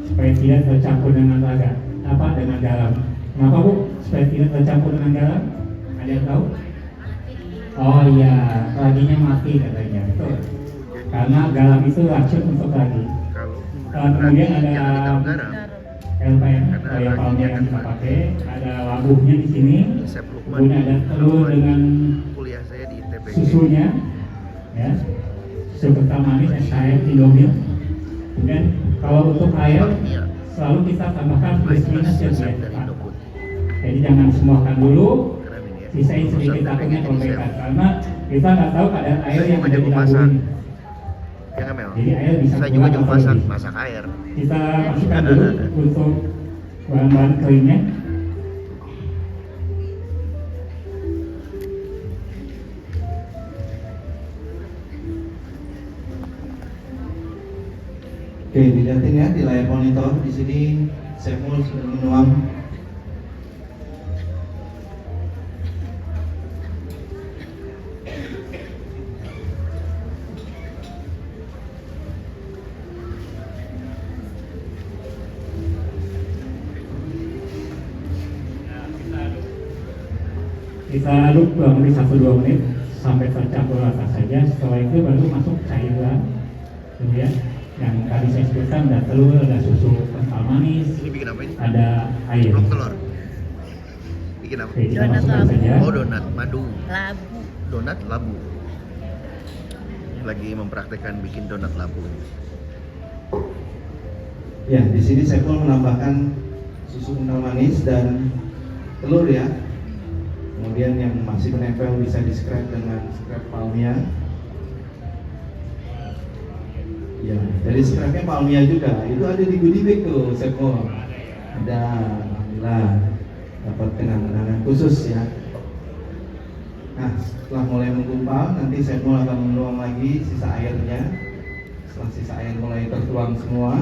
supaya tidak tercampur dengan dengan garam. Kenapa Bu? Supaya tidak tercampur dengan garam? Ada yang tahu? Oh iya, raginya mati katanya. Betul. Karena garam itu racun untuk ragi. Kemudian ada LPM, yang palmnya yang kita pakai, ada labuhnya di sini. Kemudian ada telur dengan susunya, ya, susu kental manis, SKF, Indomilk. Kemudian kalau untuk air selalu kita tambahkan plus minus ya, jadi jangan semuakan dulu, sisain sedikit takutnya kelebihan, karena kita nggak tahu kadar air yang ada di labu ini. Jadi air bisa saya juga masak air. Kita masukkan dulu untuk bahan-bahan keringnya. Oke, dilihatin ya di layar monitor. Di sini Saiful sudah menuang. Kita aduk kurang lebih 1-2 menit sampai tercampur rata saja. Setelah itu baru masuk cairan, kemudian yang tadi saya sebutkan ada telur, ada susu kental manis, Ini bikin apa ini? ada air. Blok telur. Bikin apa? Oke, kita Donat masukkan labu. saja. Oh, donat madu. Labu. Donat labu. Ini lagi mempraktekkan bikin donat labu. Ya, di sini Saiful menambahkan susu kental manis dan telur ya. Kemudian yang masih menempel bisa di scrap dengan scrap palmia. Ya, dari scrapnya palmia juga. Itu ada di goodie bag tuh, Saiful. Ada, alhamdulillah dapat kenangan khusus ya. Nah, setelah mulai menggumpal, nanti Saiful akan menuang lagi sisa airnya. Setelah sisa air mulai tertuang semua,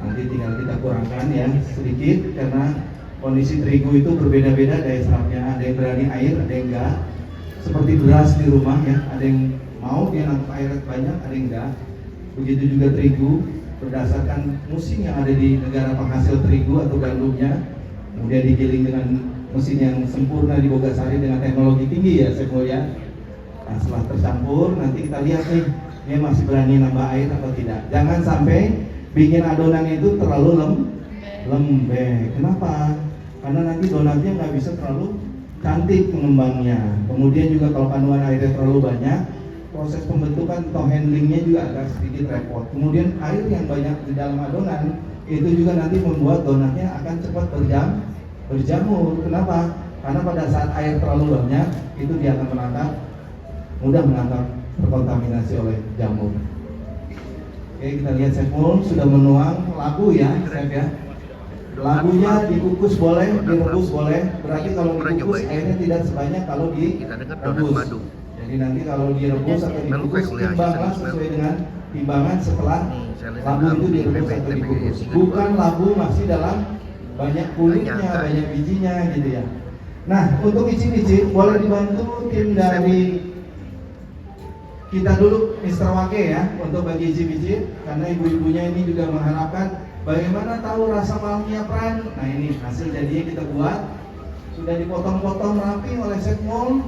nanti tinggal kita kurangkan ya sedikit, karena kondisi terigu itu berbeda-beda daya serapnya. Ada yang berani air, ada yang enggak. Seperti beras di rumah ya, ada yang mau dia nangkep air banyak, ada yang enggak. Begitu juga terigu, berdasarkan musim yang ada di negara penghasil terigu atau gandumnya, kemudian digiling dengan mesin yang sempurna di Bogasari dengan teknologi tinggi ya Saiful ya. Nah, setelah tercampur nanti kita lihat nih, dia masih berani nambah air atau tidak. Jangan sampai bikin adonan itu terlalu lembek. Kenapa? Karena nanti donatnya nggak bisa terlalu cantik pengembangnya. Kemudian juga kalau kandungan airnya terlalu banyak, proses pembentukan atau handlingnya juga agak sedikit repot. Kemudian air yang banyak di dalam adonan itu juga nanti membuat donatnya akan cepat berjamur. Kenapa? Karena pada saat air terlalu banyak, itu dia akan mudah menangkap terkontaminasi oleh jamur. Oke, kita lihat Saiful sudah menuang labu ya, Saif ya. Labunya dikukus boleh, direbus boleh. Berarti kalau dikukus airnya tidak sebanyak kalau direbus. Jadi nanti kalau direbus atau dikukus, timbanglah sesuai dengan timbangan setelah labu itu direbus atau dikukus. Bukan labu masih dalam banyak kulitnya, banyak bijinya gitu ya. Nah, untuk icip-icip boleh dibantu tim dari kita dulu, Mr. Wake ya, untuk bagi icip-icip, karena ibu-ibunya ini juga mengharapkan bagaimana tahu rasa Malmia Prime. Nah, ini hasil jadinya kita buat, sudah dipotong-potong rapi oleh Saiful.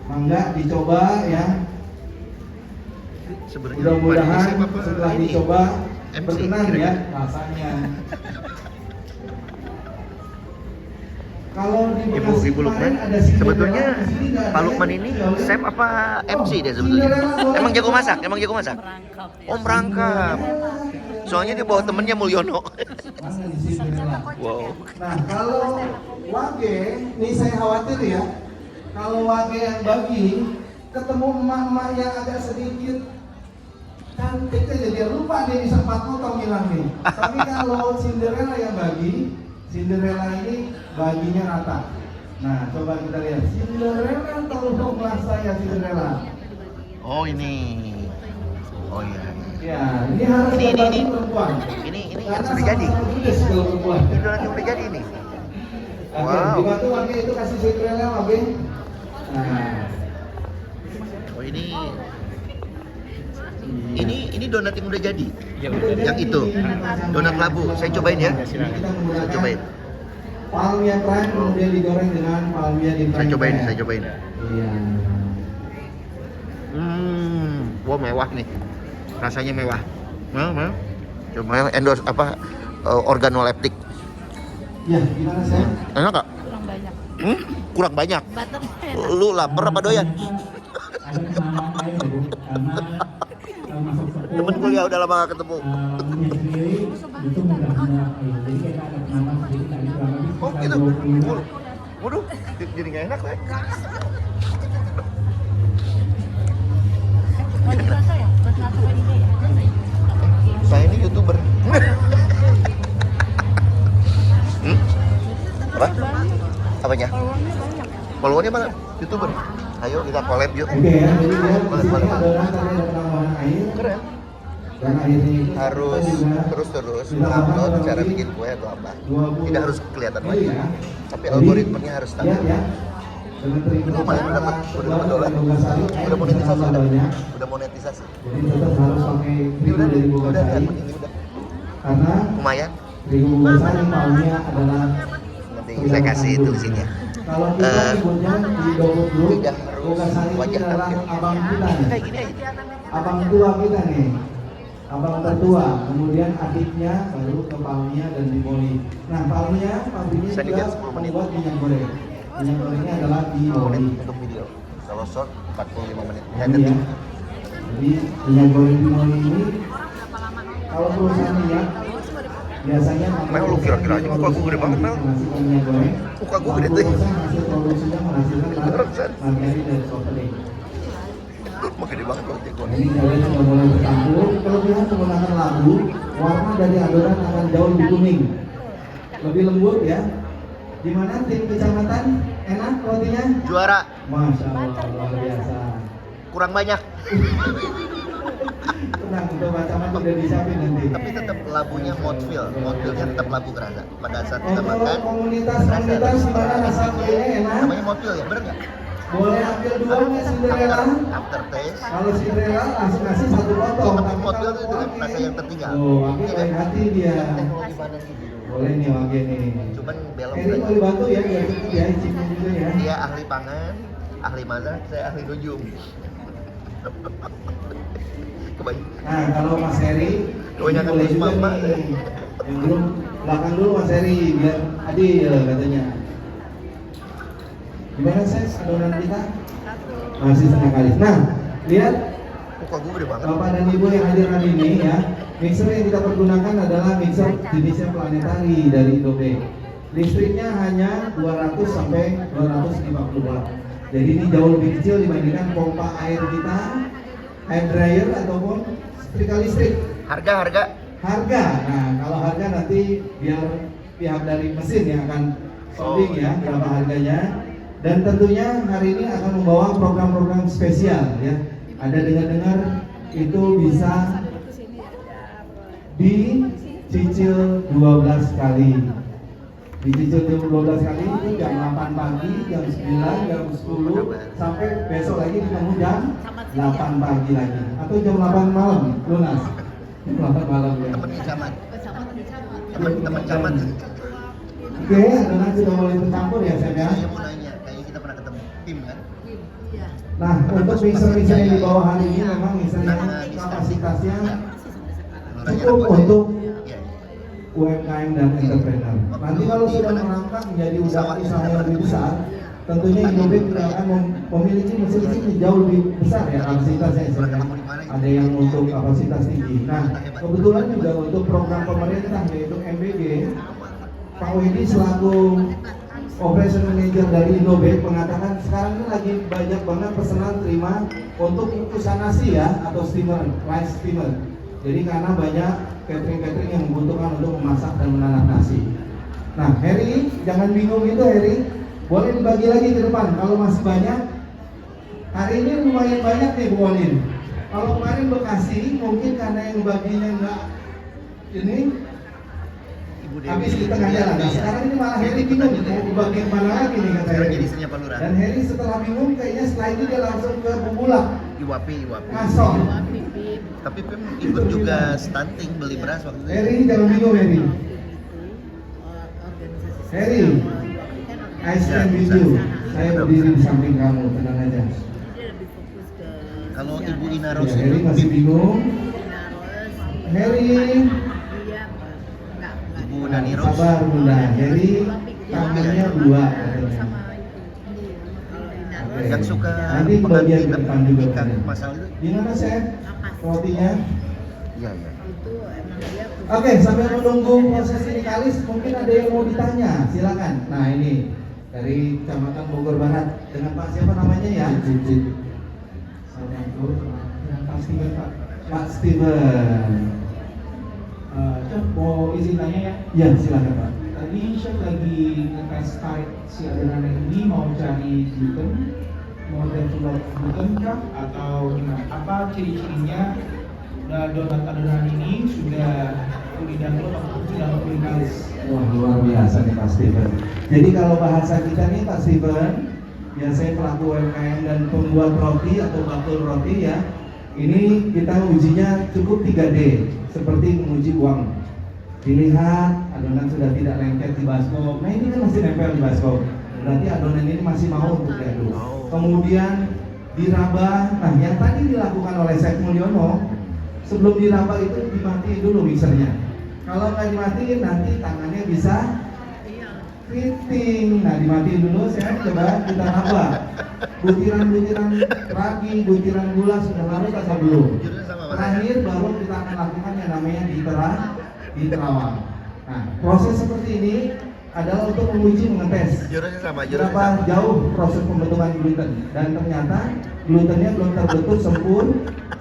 Mangga dicoba ya. Mudah-mudahan setelah dicoba berkenan ya rasanya. Kalau di Ibu Lukman, sebetulnya Pak Lukman ini chef apa MC dia sebetulnya? Emang jago masak? Merangkap. Oh, merangkap. Soalnya dia bawa temennya Mulyono. Wow. Nah, kalau wage, ini saya khawatir ya. Kalau wage yang bagi ketemu emak-emak yang agak sedikit cantik aja, dia lupa dia bisa 4 potong hilang nih. Tapi kalau Cinderella yang bagi, Cinderella ini baginya rata. Nah, coba kita lihat Cinderella, tolonglah saya Cinderella. Oh, ini. Oh iya. Ya, ini harus bagi perempuan. Ini yang sudah jadi. Kalau perempuan. Ini donat yang udah jadi ini. Oke, Wow. dibantu wage itu kasih Cinderella wage. Nah, Oh, ini Ini donat yang udah jadi. Ya, udah. Yang itu. Donat labu. Saya cobain ya. Silakan. Kita Saya menggunakan cobain. palmia prime kemudian digoreng dengan palmia di Saya cobain, saya cobain. Iya. Wah mewah nih. Rasanya mewah. Mau. Coba endorse apa organoleptik. Ya, gimana saya? Enak gak? Kurang banyak. Kurang banyak. Butternya Lu lapar apa doyan? Ada kenalan lain ya Bu, karena masuk sekolah Temen kuliah udah lama gak ketemu. Dia sendiri itu mudah menyerap air. Jadi kita ada penambah sedikit tadi kurang lebih Oh sekitar gitu. 20 menit. Waduh, jadi gak enak ya. lagi rasa ya? Rasa apa ini ya? Saya ini YouTuber. Apa? Apanya? Peluangnya banyak. Followernya mana? YouTuber. Ayo kita collab yuk. Oke ya, jadi dia di Boleh, sini boleh. adalah tadi ada penambahan air Keren. dan airnya itu Harus kita juga terus ditambahkan upload kurang cara lebih bikin kue atau apa. 20 Tidak harus kelihatan mili banyak. ya. Tapi Jadi, algoritmanya harus tahu. lihat ya. Dengan terigu Lumayan udah dapat $12. Udah monetisasi udah. Udah monetisasi. Jadi tetap harus pakai Ini terigu udah dari bunga lihat sari ini udah. karena Lumayan. terigu bunga sari palmia adalah Nanti saya kasih tulisannya. kalau kita nyebutnya di Dogo Group, Tidak harus bunga sari ini wajah adalah tampil. abang kita nih, Kayak gini aja. abang tua kita nih, abang tertua, kemudian adiknya baru ke Palmia dan Bimoli. Nah Palmia pabriknya Saya juga dikit 10 menit. membuat minyak goreng. Minyak gorengnya adalah 10 Bimoli. menit untuk video. Kalau short 45 menit. Jadi ya, jadi minyak goreng Bimoli ini kalau perusahaan minyak biasanya Mel, lu kira-kira aja muka gua gede banget, Mel. menghasilkan minyak goreng. Muka gua gede tuh. Hasil produksinya menghasilkan margarin dan protein. Mah gede banget loh jagoan. Ini kalian sudah mulai bercampur. Kelebihan menggunakan labu, warna dari adonan akan jauh lebih kuning, lebih lembut ya. Gimana tim kecamatan? Enak rotinya? Juara. Masya Allah, luar biasa. Kurang banyak. Tenang, untuk kacamata udah disiapin nanti. Tapi tetap labunya mouthfeel. Mouthfeel-nya tetap labu kerasa. Pada saat kita Untuk makan. komunitas gimana rasa kuenya enak? Namanya mouthfeel ya, bener nggak? Boleh ambil dua nggak Cinderella? After taste. Kalau Cinderella langsung ngasih satu potong. Tapi mouthfeel itu dengan rasa yang tertinggal. Oh, Wage Iya baik kan? hati dia. Teknologi mana sih? Boleh nih Wage nih. Cuman belok Eri mau saja. dibantu ya, biar cukup ya, icipnya juga ya. Dia ahli pangan, ahli masak, saya ahli nujum. Kebanyakan. Nah, kalau Mas Heri, Kebanyakan boleh terus juga mama. nih. Yang belum belakang dulu Mas Heri, biar adil katanya. Gimana Ses, adonan kita? Masih setengah kali. Nah, lihat Muka gue gede banget. Bapak dan Ibu yang hadir hari ini ya, mixer yang kita pergunakan adalah mixer jenisnya planetari dari Indobe. Listriknya hanya 200 sampai 250 watt. Jadi ini jauh lebih kecil dibandingkan pompa air kita, air dryer ataupun setrika listrik. Harga. Harga, nah kalau harga nanti biar pihak dari mesin yang akan sounding ya berapa harganya. Dan tentunya hari ini akan membawa program-program spesial ya. Ada dengar-dengar itu bisa dicicil 12 kali. Dicicil 12 kali itu jam 8 pagi, jam 9, jam 10 sampai besok lagi ketemu jam 8 pagi lagi atau jam 8 malam lunas. Jam 8 malam ya. Temen camat. Temen camat. Oke, adonan sudah mulai bercampur ya Chef ya. Saya mau nanya, kayaknya kita pernah ketemu tim kan? Nah, untuk mixer-mixer yang dibawa hari ini memang mixer yang kapasitasnya cukup untuk Iya. UMKM dan entrepreneur. Nanti kalau sudah merangkak menjadi usaha yang lebih besar, tentunya Indobe juga akan memiliki mesin-mesin yang jauh lebih besar ya kapasitasnya. Ada yang untuk kapasitas tinggi. Nah, kebetulan juga untuk program pemerintah yaitu MBG, Pak Wedi selaku Operation Manager dari Indobe mengatakan sekarang ini lagi banyak banget pesanan terima untuk kukusan nasi ya atau steamer, rice steamer. Jadi karena banyak catering yang membutuhkan untuk memasak dan menanak nasi. Nah, Heri, jangan bingung itu Heri. Boleh dibagi lagi ke depan. Kalau masih banyak, hari ini lumayan banyak nih Bu Olin. Kalau kemarin Bekasi, mungkin karena yang baginya enggak ini habis di tengahnya lah. Nah, sekarang ini malah Heri bingung mau bagian mana lagi nih kata Sekarang Heri. jadi istrinya Pak Lurah. Dan Heri setelah bingung kayaknya setelah itu dia langsung ke Bubulak, Iwapi. Ngasong. Tapi Pem ikut juga stunting beli beras waktu itu. Heri, jangan bingung Heri. Heri, I stand with you. Saya berdiri di samping kamu, tenang aja. Kalau Ibu Ina Ya, Rose Heri itu masih bingung. Heri, Ibu Dani Rose. sabar Bunda. Heri, tangannya dua katanya. Oke. Yang suka Nanti bagian pengantin depan juga. ikan Bunda. masal itu. Gimana Chef? Rotinya? Iya, iya. Oke, sambil menunggu proses ini kalis, mungkin ada yang mau ditanya, silakan. Nah ini dari Kecamatan Bogor Barat dengan Pak siapa namanya ya? Pak Steven, Pak. Pak Steven. Chef mau izin tanya ya. Ya silakan Pak. Tadi Chef lagi ngetes tarik si adonan ini mau cari gluten, mau develop gluten kah atau gimana? Apa ciri-cirinya donat adonan ini sudah fully develop atau sudah fully kalis? Wah luar biasa nih Pak Steven. Jadi kalau bahasa kita nih Pak Steven, ya saya pelaku UMKM dan pembuat roti atau bakul roti ya. Ini kita ujinya cukup 3D, seperti menguji uang. Dilihat adonan sudah tidak lengket di baskom. Nah ini kan masih nempel di baskom. Berarti adonan ini masih mau untuk diaduk. Kemudian diraba. Nah yang tadi dilakukan oleh Chef Mulyono, sebelum diraba itu dimatiin dulu mixernya. Kalau nggak dimatiin nanti tangannya bisa keriting. Nah dimatiin dulu, saya coba kita raba. Butiran-butiran ragi, butiran gula sudah larut atau belum? Terakhir baru kita akan lakukan yang namanya diterawang. Nah proses seperti ini adalah untuk menguji mengetes Jurusnya sama, berapa jauh proses pembentukan gluten, dan ternyata glutennya belum terbentuk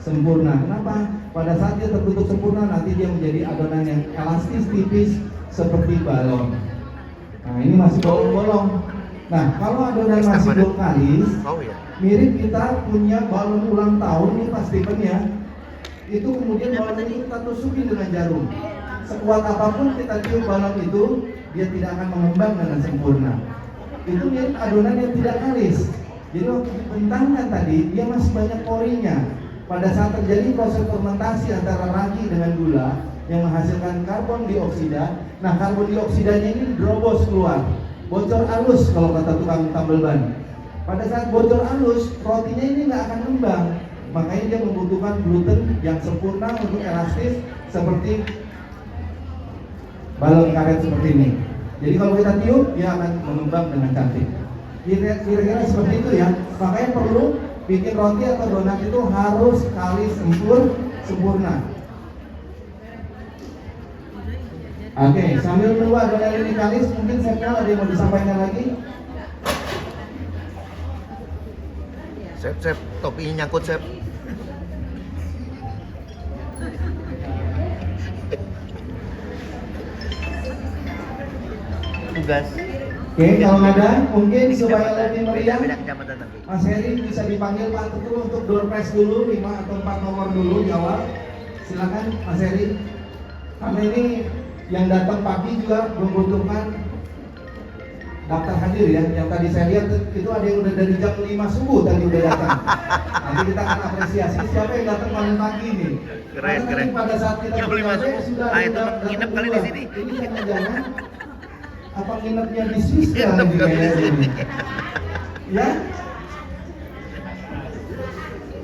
sempurna. Kenapa? Pada saat dia terbentuk sempurna nanti dia menjadi adonan yang elastis tipis seperti balon. Nah ini masih bolong-bolong. Nah kalau adonan masih belum kalis, ya. mirip kita punya balon ulang tahun nih Pak Steven ya. Itu kemudian balon itu kita tusukin dengan jarum. Sekuat apapun kita tiup balon itu, dia tidak akan mengembang dengan sempurna. Itu mirip adonan yang tidak kalis. Jadi waktu dibentangkan tadi, dia masih banyak porinya. Pada saat terjadi proses fermentasi antara ragi dengan gula yang menghasilkan karbon dioksida, nah karbon dioksidanya ini drobos keluar, bocor halus kalau kata tukang tambal ban. Pada saat bocor halus, rotinya ini nggak akan ngembang. Makanya dia membutuhkan gluten yang sempurna untuk elastis seperti balon karet seperti ini. Jadi kalau kita tiup, dia akan mengembang dengan cantik. Kira-kira seperti itu ya. Makanya perlu bikin roti atau donat itu harus kalis sempurna. Oke, sambil menunggu adonan ini kalis, mungkin saya ada yang mau disampaikan lagi. Sep, topinya nyangkut, Sep. Tugas. Oke, kalau ada, mungkin supaya lebih meriah, Beda kecamatan tapi. Mas Heri bisa dipanggil Pak Teguh untuk door prize dulu, 5 atau 4 nomor dulu di awal. Silakan Mas Heri. Karena ini yang datang pagi juga membutuhkan daftar hadir ya. Yang tadi saya lihat itu ada yang udah dari jam 5 subuh tadi udah datang. Nanti kita akan apresiasi siapa yang datang paling pagi nih. Keren. Pada saat kita Jam 5 subuh. sudah Ah, itu datang nginep kali di duluan. sini. Ini jangan-jangan apa nginepnya di Swiss Nginep kali kali di kayaknya sini. ini. Ya?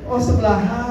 Oh sebelahan.